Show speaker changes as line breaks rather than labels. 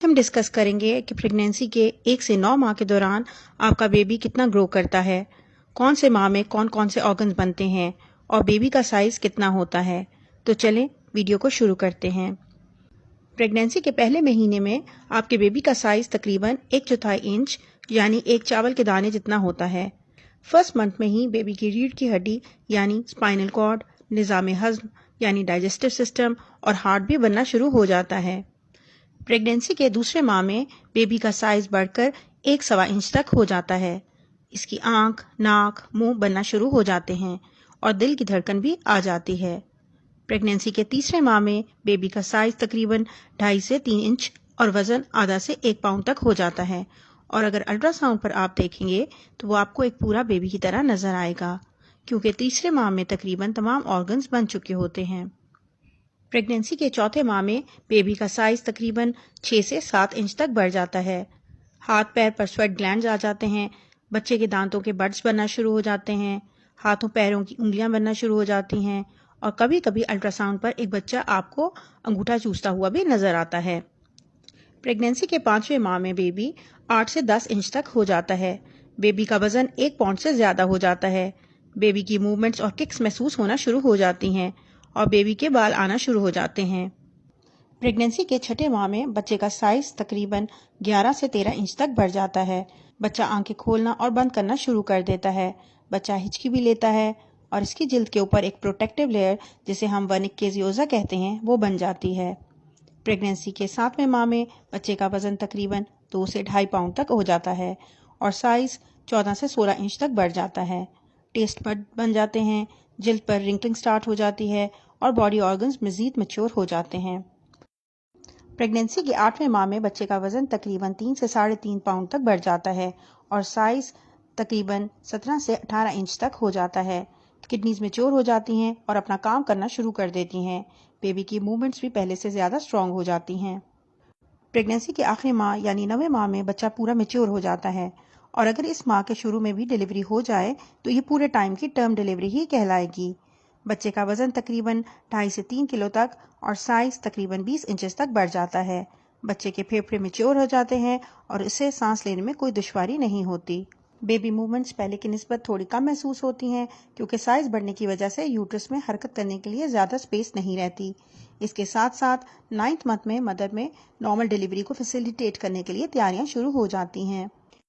हम डिस्कस करेंगे कि प्रेगनेंसी के 1 से 9 माह के दौरान आपका बेबी कितना ग्रो करता है, कौन से माह में कौन कौन से ऑर्गन्स बनते हैं और बेबी का साइज कितना होता है। तो चलें वीडियो को शुरू करते हैं। प्रेगनेंसी के पहले महीने में आपके बेबी का साइज तकरीबन 1/4 इंच यानी एक चावल के दाने जितना होता है। फर्स्ट मंथ में ही बेबी की रीढ़ की हड्डी यानी स्पाइनल कॉर्ड, निज़ाम हज़्म यानी डाइजेस्टिव सिस्टम और हार्ट भी बनना शुरू हो जाता है। प्रेगनेंसी के दूसरे माह में बेबी का साइज बढ़कर 1 सवा इंच तक हो जाता है। इसकी आंख, नाक, मुंह बनना शुरू हो जाते हैं और दिल की धड़कन भी आ जाती है। प्रेगनेंसी के तीसरे माह में बेबी का साइज तकरीबन 2.5 से 3 इंच और वजन आधा से 1 पाउंड तक हो जाता है। और अगर अल्ट्रासाउंड पर आप देखेंगे तो वो आपको एक पूरा बेबी की तरह नजर आएगा, क्योंकि तीसरे माह में तकरीबन तमाम ऑर्गन्स बन चुके होते हैं। प्रेगनेंसी के चौथे माह में बेबी का साइज तकरीबन 6 से 7 इंच तक बढ़ जाता है। हाथ पैर पर स्वेट ग्लैंड्स आ जाते हैं, बच्चे के दांतों के बड्स बनना शुरू हो जाते हैं, हाथों पैरों की उंगलियां बनना शुरू हो जाती हैं और कभी कभी अल्ट्रासाउंड पर एक बच्चा आपको अंगूठा चूसता हुआ भी नजर आता है। प्रेगनेंसी के 5वें माह में बेबी 8 से 10 इंच तक हो जाता है। बेबी का वजन 1 पाउंड से ज्यादा हो जाता है। बेबी की मूवमेंट्स और किक्स महसूस होना शुरू हो जाती हैं और बेबी के बाल आना शुरू हो जाते हैं। प्रेगनेंसी के 6ठे माह में बच्चे का साइज तकरीबन 11 से 13 इंच तक बढ़ जाता है। बच्चा आंखें खोलना और बंद करना शुरू कर देता है। बच्चा हिचकी भी लेता है और इसकी जिल्द के ऊपर एक प्रोटेक्टिव लेयर, जिसे हम वर्निकेजियोजा कहते हैं, वो बन जाती है। प्रेगनेंसी के 7वें माह में बच्चे का वजन तकरीबन 2 से 2.5 पाउंड तक हो जाता है और साइज 14 से 16 इंच तक बढ़ जाता है। टेस्ट बड बन जाते हैं, जिल्द पर रिंकलिंग स्टार्ट हो जाती है और बॉडी ऑर्गन्स मजीद मैच्योर हो जाते हैं। प्रेगनेंसी के 8वें माह में बच्चे का वजन तकरीबन 3 से 3.5 पाउंड तक बढ़ जाता है और साइज तकरीबन 17 से 18 इंच तक हो जाता है। किडनीज मैच्योर हो जाती हैं और अपना काम करना शुरू कर देती हैं। बेबी की मूवमेंट्स भी पहले से ज्यादा स्ट्रांग हो जाती हैं। प्रेगनेंसी के आखिरी माह यानी 9वें माह में बच्चा पूरा मैच्योर हो जाता है और अगर इस माह के शुरू में भी डिलीवरी हो जाए तो ये पूरे टाइम की टर्म डिलीवरी ही कहलाएगी। बच्चे का वजन तकरीबन 2.5 से 3 किलो तक और साइज तकरीबन 20 इंचेस तक बढ़ जाता है। बच्चे के फेफड़े मैच्योर हो जाते हैं और इससे सांस लेने में कोई दुश्वारी नहीं होती। बेबी मूवमेंट्स पहले की निस्बत थोड़ी कम महसूस होती हैं, क्योंकि साइज बढ़ने की वजह से यूट्रस में हरकत करने के लिए ज्यादा स्पेस नहीं रहती। इसके साथ साथ 9th मंथ में मदर में नॉर्मल डिलीवरी को फैसिलिटेट करने के लिए तैयारियां शुरू हो जाती हैं।